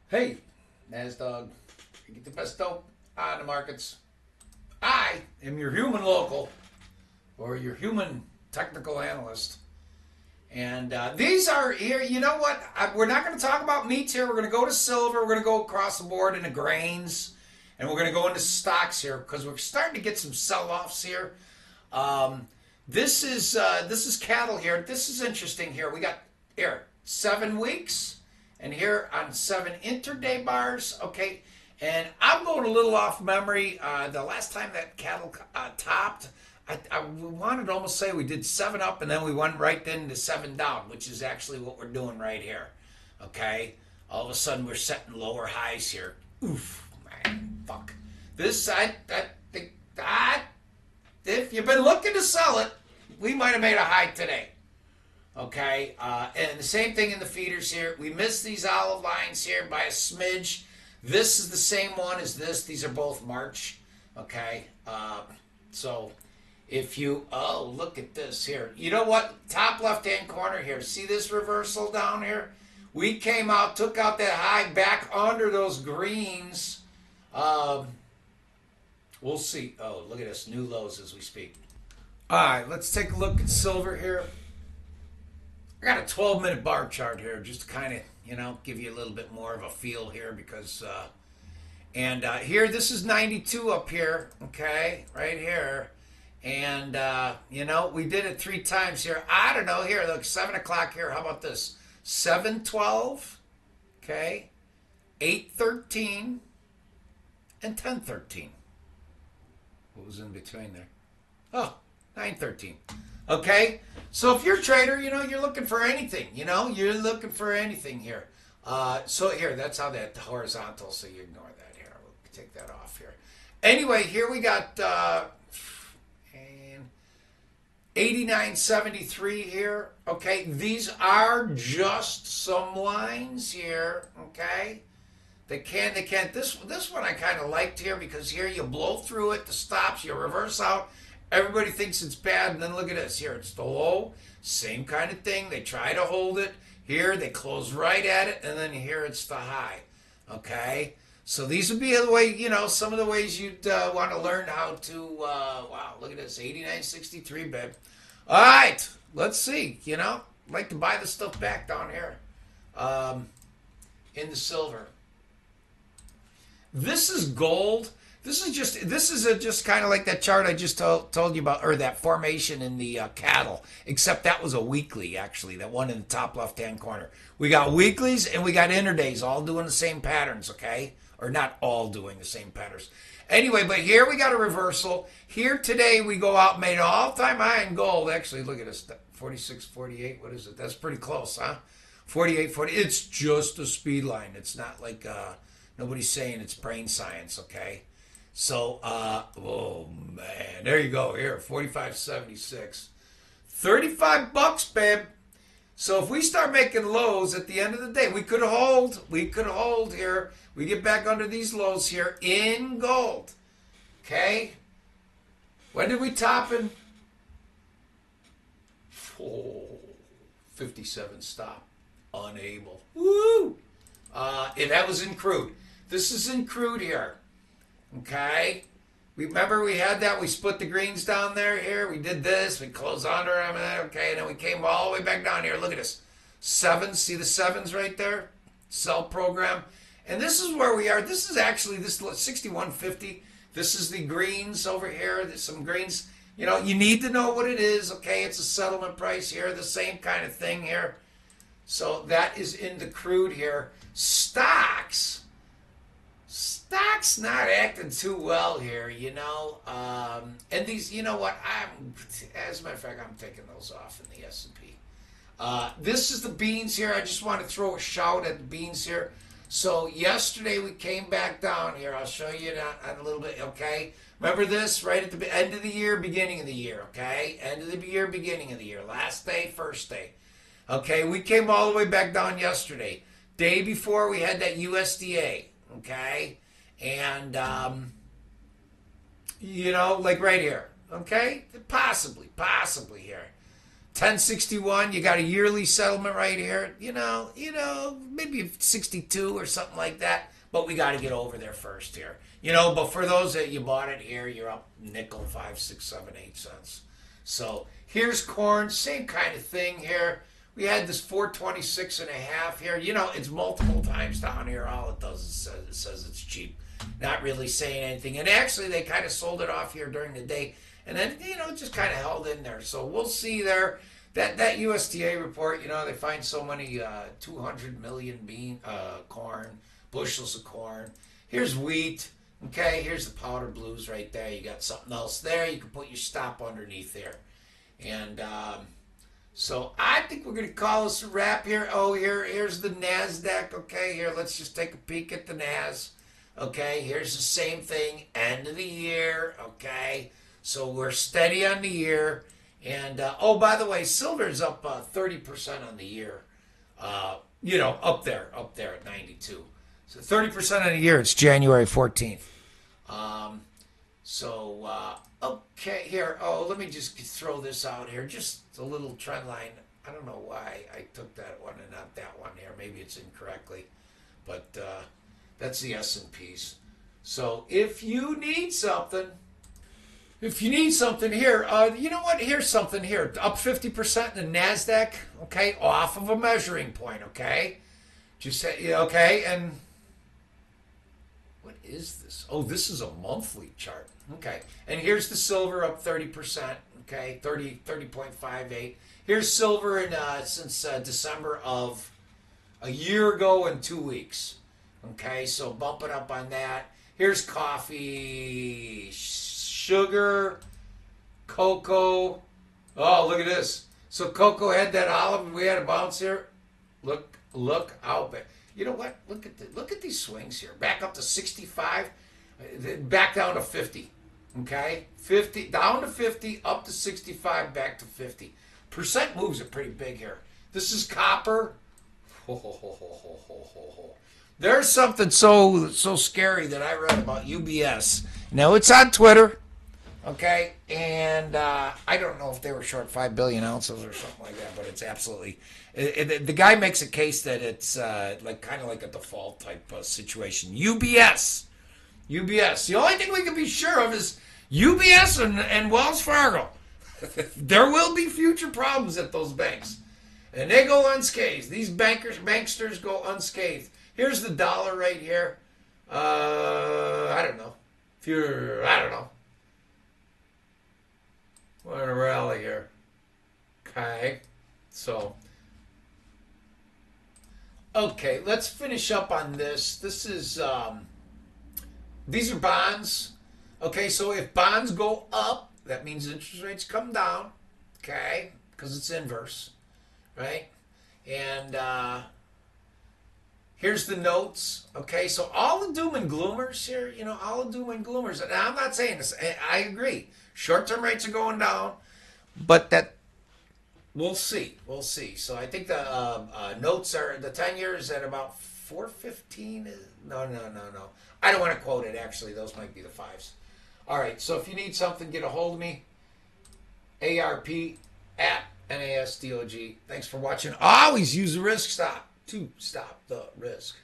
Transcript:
Hey, NASDAQ, you get the best dope on the markets. I am your human local or your human technical analyst. And these are here, you know what? We're not going to talk about meats here. We're going to go to silver. We're going to go across the board into grains. And we're going to go into stocks here because we're starting to get some sell-offs here. This is cattle here. This is interesting here. We got here 7 weeks. And here on 7 intraday bars, okay, and I'm going a little off memory. The last time that cattle topped, I wanted to almost say we did 7 up and then we went right into 7 down, which is actually what we're doing right here, okay? All of a sudden we're setting lower highs here. Oof, man, fuck. This, I think, if you've been looking to sell it, we might have made a high today. Okay, and the same thing in the feeders here. We missed these olive lines here by a smidge. This is the same one as this. These are both March. Okay, so if you, oh, look at this here. You know what? Top left-hand corner here. See this reversal down here? We came out, took out that high back under those greens. We'll see. Oh, look at this. New lows as we speak. All right, let's take a look at silver here. I got a 12-minute bar chart here just to kind of, give you a little bit more of a feel here because, here, this is 92 up here, okay, right here. And, we did it 3 times here. I don't know, here, look, 7 o'clock here. How about this? 7:12, okay, 8:13, and 10:13. What was in between there? Oh, 9:13. Okay, so if you're a trader, you're looking for anything. You're looking for anything here. So here, that's how that horizontal. So you ignore that here. We'll take that off here. Anyway, here we got 89.73 here. Okay, these are just some lines here. Okay, they can't. This one I kind of liked here because here you blow through it, the stops, you reverse out. Everybody thinks it's bad, and then look at this. Here, it's the low. Same kind of thing. They try to hold it. Here, they close right at it, and then here it's the high. Okay? So these would be the way, some of the ways you'd want to learn how to, wow, look at this, 89.63, babe. All right, let's see, I'd like to buy the stuff back down here in the silver. This is gold. This is just kind of like that chart I just told you about, or that formation in the cattle, except that was a weekly, actually, that one in the top left-hand corner. We got weeklies and we got interdays all doing the same patterns, okay? Or not all doing the same patterns. Anyway, but here we got a reversal. Here today we go out and made an all-time high in gold. Actually, look at this, 46.48. What is it? That's pretty close, huh? 48.40. It's just a speed line. It's not like nobody's saying it's brain science, okay? So, oh man, there you go. Here, 45.76, $35, babe. So if we start making lows at the end of the day, we could hold. We could hold here. We get back under these lows here in gold. Okay. When did we top in? Oh, 57 stop. Unable. Woo! And that was in crude. This is in crude here. Okay, remember we had that, we split the greens down there here, we did this, we closed under them, okay, and then we came all the way back down here. Look at this, 7, see the 7s right there, sell program, and this is where we are. This is actually, this 61.50, this is the greens over here. There's some greens, you need to know what it is, okay, it's a settlement price here, the same kind of thing here. So that is in the crude here. Stocks not acting too well here, and these, you know what, as a matter of fact, I'm taking those off in the S&P. This is the beans here. I just want to throw a shout at the beans here. So yesterday we came back down here. I'll show you that a little bit, okay? Remember this, right at the end of the year, beginning of the year, okay? End of the year, beginning of the year. Last day, first day. Okay, we came all the way back down yesterday. Day before we had that USDA, okay? And, like right here, okay? Possibly here. 1061, you got a yearly settlement right here. Maybe 62 or something like that. But we got to get over there first here. But for those that you bought it here, you're up nickel, 5, 6, 7, 8 cents. So here's corn, same kind of thing here. We had this 426 and a half here. It's multiple times down here. All it does is it says it's cheap. Not really saying anything. And actually, they kind of sold it off here during the day. And then, just kind of held in there. So we'll see there. That USDA report, they find so many 200 million corn, bushels of corn. Here's wheat. Okay, here's the powder blues right there. You got something else there. You can put your stop underneath there. And so I think we're going to call this a wrap here. Oh, here's the NASDAQ. Okay, here, let's just take a peek at the NAS. Okay, here's the same thing. End of the year. Okay, so we're steady on the year. And, by the way, silver's up 30% on the year. Up there at 92. So 30% on the year. It's January 14th. Okay, here. Oh, let me just throw this out here. Just a little trend line. I don't know why I took that one and not that one here. Maybe it's incorrectly. But that's the S&Ps. So if you need something here, you know what? Here's something here. Up 50% in the NASDAQ, okay? Off of a measuring point, okay? Just say, okay, and what is this? Oh, this is a monthly chart. Okay. And here's the silver up 30%, okay? 30.58. Here's silver since December of a year ago and 2 weeks. Okay, so bump it up on that. Here's coffee, sugar, cocoa. Oh, look at this. So cocoa had that olive and we had a bounce here. Look out. You know what? Look at these swings here. Back up to 65, back down to 50. Okay? 50 down to 50, up to 65, back to 50. Percent moves are pretty big here. This is copper. There's something so scary that I read about UBS. Now it's on Twitter. Okay, and I don't know if they were short 5 billion ounces or something like that, but it's absolutely. The guy makes a case that it's kind of like a default type situation. UBS. The only thing we can be sure of is UBS and Wells Fargo. There will be future problems at those banks, and they go unscathed. These banksters go unscathed. Here's the dollar right here. I don't know. I don't know. We're in a rally here. Okay. So. Okay, let's finish up on this. This is, these are bonds. Okay, so if bonds go up, that means interest rates come down. Okay, because it's inverse. Right? And, here's the notes. Okay, so all the doom and gloomers here, all the doom and gloomers. And I'm not saying this. I agree. Short-term rates are going down, but we'll see. We'll see. So I think the notes are, the 10 years at about 415. No. I don't want to quote it, actually. Those might be the fives. All right, so if you need something, get a hold of me. ARP@NASDOG. Thanks for watching. Always use the risk stop to stop the risk.